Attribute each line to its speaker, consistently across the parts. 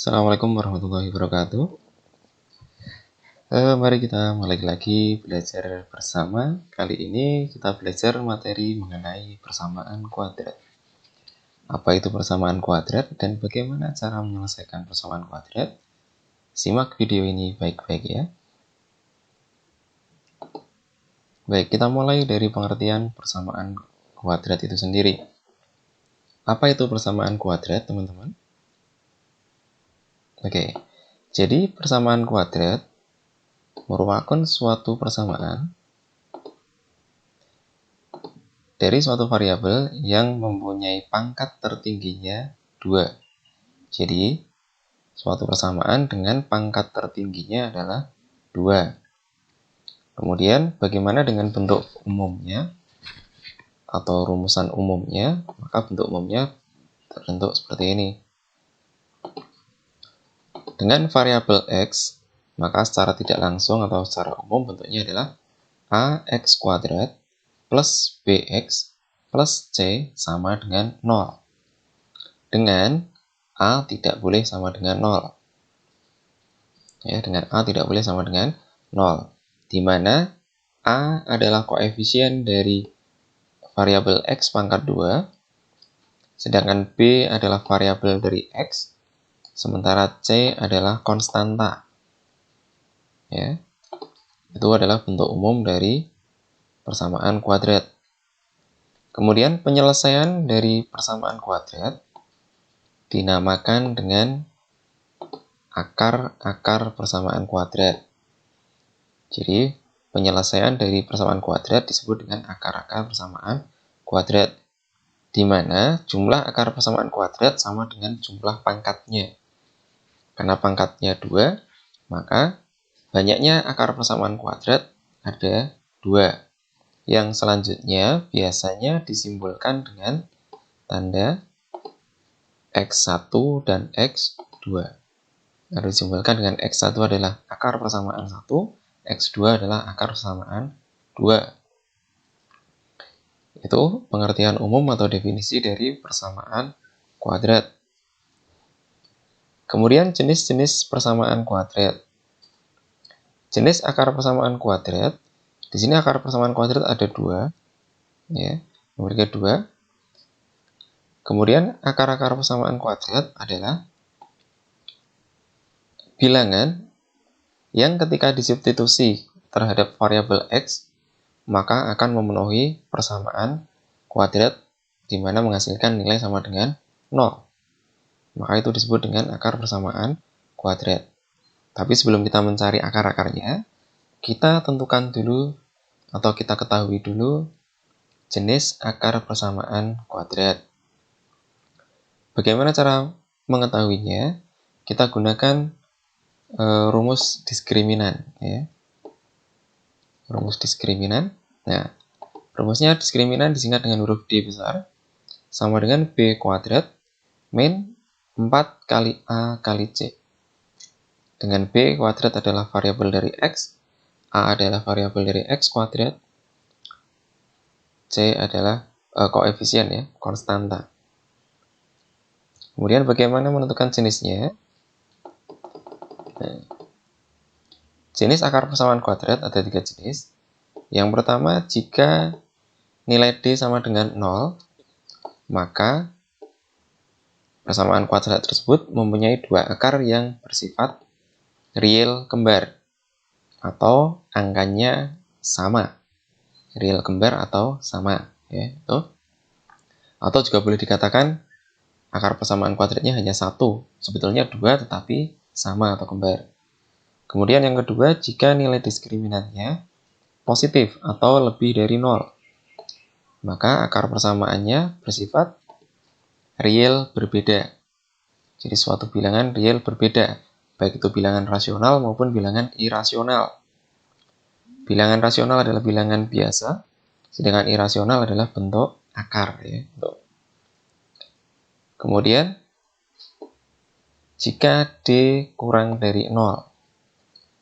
Speaker 1: Assalamualaikum warahmatullahi wabarakatuh. Mari kita mulai lagi belajar bersama. Kali ini kita belajar materi mengenai persamaan kuadrat. Apa itu persamaan kuadrat dan bagaimana cara menyelesaikan persamaan kuadrat? Simak video ini baik-baik ya. Baik, kita mulai dari pengertian persamaan kuadrat itu sendiri. Apa itu persamaan kuadrat, teman-teman? Oke, jadi persamaan kuadrat merupakan suatu persamaan dari suatu variabel yang mempunyai pangkat tertingginya 2. Jadi, suatu persamaan dengan pangkat tertingginya adalah 2. Kemudian, bagaimana dengan bentuk umumnya atau rumusan umumnya? Maka bentuk umumnya terbentuk seperti ini. Dengan variabel x, maka secara tidak langsung atau secara umum bentuknya adalah ax kuadrat plus bx plus c sama dengan 0. Dengan a tidak boleh sama dengan 0. Ya, dengan a tidak boleh sama dengan 0. Di mana a adalah koefisien dari variabel x pangkat 2, sedangkan b adalah variabel dari x, sementara c adalah konstanta. Ya, itu adalah bentuk umum dari persamaan kuadrat. Kemudian penyelesaian dari persamaan kuadrat dinamakan dengan akar-akar persamaan kuadrat. Jadi, penyelesaian dari persamaan kuadrat disebut dengan akar-akar persamaan kuadrat, di mana jumlah akar persamaan kuadrat sama dengan jumlah pangkatnya. Karena pangkatnya 2, maka banyaknya akar persamaan kuadrat ada 2. Yang selanjutnya biasanya disimbolkan dengan tanda X1 dan X2. Harus disimbolkan dengan X1 adalah akar persamaan 1, X2 adalah akar persamaan 2. Itu pengertian umum atau definisi dari persamaan kuadrat. Kemudian jenis-jenis persamaan kuadrat. Jenis akar persamaan kuadrat. Di sini akar persamaan kuadrat ada 2. Ya, memiliki 2. Kemudian akar-akar persamaan kuadrat adalah bilangan yang ketika disubstitusi terhadap variabel x, maka akan memenuhi persamaan kuadrat di mana menghasilkan nilai sama dengan 0. Maka itu disebut dengan akar persamaan kuadrat. Tapi sebelum kita mencari akar-akarnya, kita tentukan dulu atau kita ketahui dulu jenis akar persamaan kuadrat. Bagaimana cara mengetahuinya? Kita gunakan rumus diskriminan. Ya. Rumus diskriminan. Nah, rumusnya diskriminan disingkat dengan huruf D besar sama dengan B kuadrat min 4 kali A kali C. Dengan B kuadrat adalah variabel dari X, A adalah variabel dari X kuadrat, C adalah koefisien ya, konstanta. Kemudian bagaimana menentukan jenisnya? Nah, jenis akar persamaan kuadrat ada 3 jenis. Yang pertama, jika nilai D sama dengan 0, maka persamaan kuadrat tersebut mempunyai 2 akar yang bersifat real kembar atau angkanya sama. Real kembar atau sama, ya, itu. Atau juga boleh dikatakan akar persamaan kuadratnya hanya 1, sebetulnya 2 tetapi sama atau kembar. Kemudian yang kedua, jika nilai diskriminannya positif atau lebih dari 0, maka akar persamaannya bersifat real berbeda. Jadi suatu bilangan real berbeda, baik itu bilangan rasional maupun bilangan irasional. Bilangan rasional adalah bilangan biasa, sedangkan irasional adalah bentuk akar. Ya. Kemudian, jika D kurang dari 0,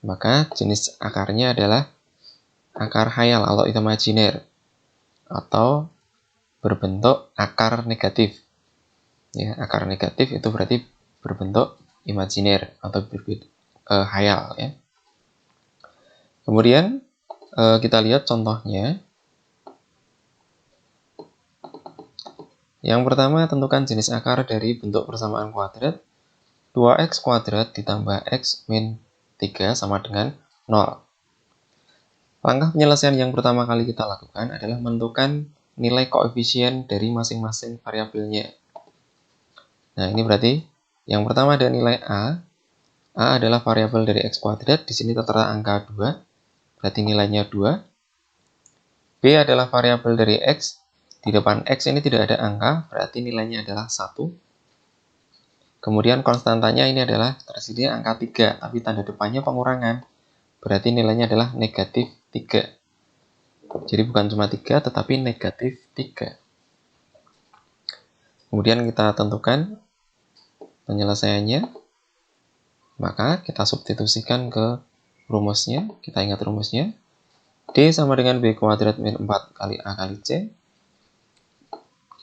Speaker 1: maka jenis akarnya adalah akar khayal atau imajiner, atau berbentuk akar negatif. Ya, akar negatif itu berarti berbentuk imajiner atau hayal ya. Kemudian kita lihat contohnya. Yang pertama, tentukan jenis akar dari bentuk persamaan kuadrat. 2x kuadrat ditambah x min 3 sama dengan 0. Langkah penyelesaian yang pertama kali kita lakukan adalah menentukan nilai koefisien dari masing-masing variabelnya. Nah, ini berarti yang pertama ada nilai A. A adalah variabel dari x kuadrat, di sini tertera angka 2, berarti nilainya 2. B adalah variabel dari x, di depan x ini tidak ada angka, berarti nilainya adalah 1. Kemudian konstantanya ini adalah tersedia angka 3, tapi tanda depannya pengurangan, berarti nilainya adalah negatif 3. Jadi bukan cuma 3, tetapi negatif 3. Kemudian kita tentukan penyelesaiannya. Maka kita substitusikan ke rumusnya. Kita ingat rumusnya. D sama dengan B kuadrat min 4 kali A kali C.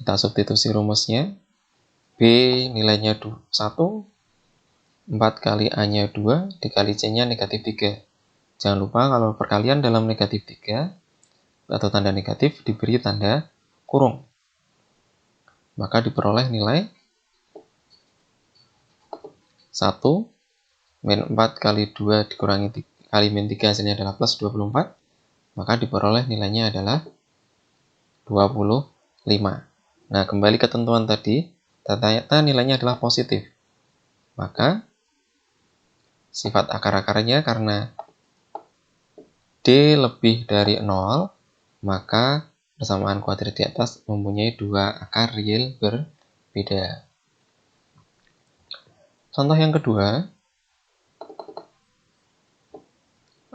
Speaker 1: Kita substitusi rumusnya. B nilainya 1. 4 kali A-nya 2, dikali C-nya negatif 3. Jangan lupa kalau perkalian dalam negatif 3 atau tanda negatif diberi tanda kurung. Maka diperoleh nilai 1 min 4 kali 2 dikurangi kali min 3 hasilnya adalah plus 24. Maka diperoleh nilainya adalah 25. Nah, kembali ke ketentuan tadi, ternyata nilainya adalah positif. Maka sifat akar-akarnya karena D lebih dari 0, maka persamaan kuadrat di atas mempunyai dua akar real berbeda. Contoh yang kedua,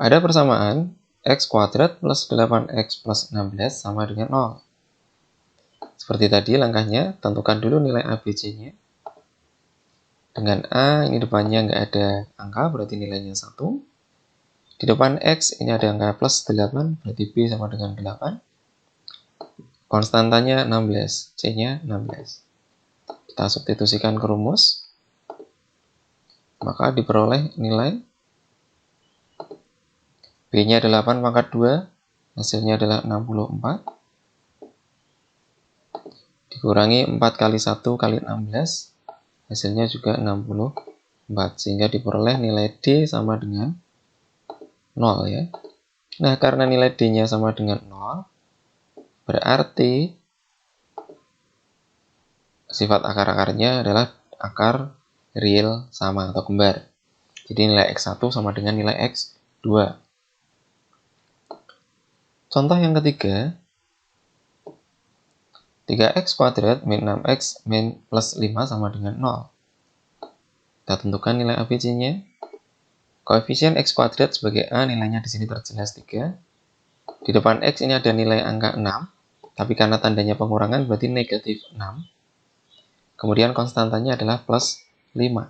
Speaker 1: ada persamaan x kuadrat plus 8x plus 16 sama dengan 0. Seperti tadi langkahnya, tentukan dulu nilai ABC-nya. Dengan A, ini depannya nggak ada angka, berarti nilainya 1. Di depan X, ini ada angka plus 8, berarti B sama dengan 8. Konstantanya 16, C-nya 16. Kita substitusikan ke rumus. Maka diperoleh nilai B-nya 8 pangkat 2, hasilnya adalah 64. Dikurangi 4 kali 1 kali 16, hasilnya juga 64. Sehingga diperoleh nilai D sama dengan 0 ya. Nah, karena nilai D-nya sama dengan 0, berarti sifat akar-akarnya adalah akar real sama atau kembar. Jadi nilai X1 sama dengan nilai X2. Contoh yang ketiga, 3x kuadrat min 6x min plus 5 sama dengan 0. Kita tentukan nilai ABC-nya. Koefisien x kuadrat sebagai A nilainya di sini terjelas 3. Di depan x ini ada nilai angka 6, tapi karena tandanya pengurangan berarti negatif 6. Kemudian konstantanya adalah plus 5.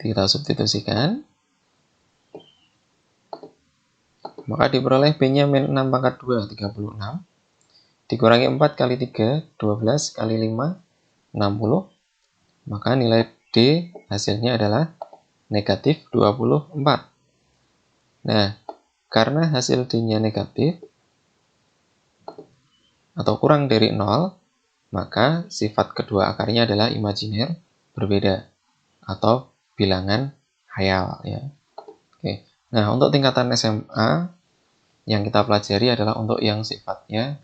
Speaker 1: Kita substitusikan. Maka diperoleh B-nya min 6 pangkat 2, 36. Dikurangi 4 kali 3, 12 kali 5, 60. Maka nilai D hasilnya adalah negatif 24. Nah, karena hasil D-nya negatif atau kurang dari 0, maka sifat kedua akarnya adalah imajiner berbeda atau bilangan hayal ya. Oke. Nah, untuk tingkatan SMA yang kita pelajari adalah untuk yang sifatnya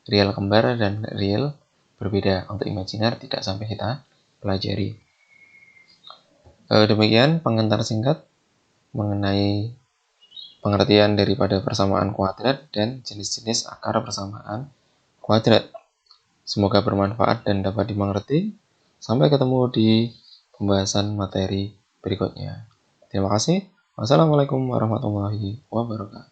Speaker 1: real kembar dan real berbeda. Untuk imajiner tidak sampai kita pelajari. Demikian pengantar singkat mengenai pengertian daripada persamaan kuadrat dan jenis-jenis akar persamaan kuadrat. Semoga bermanfaat dan dapat dimengerti. Sampai ketemu di pembahasan materi berikutnya. Terima kasih. Wassalamualaikum warahmatullahi wabarakatuh.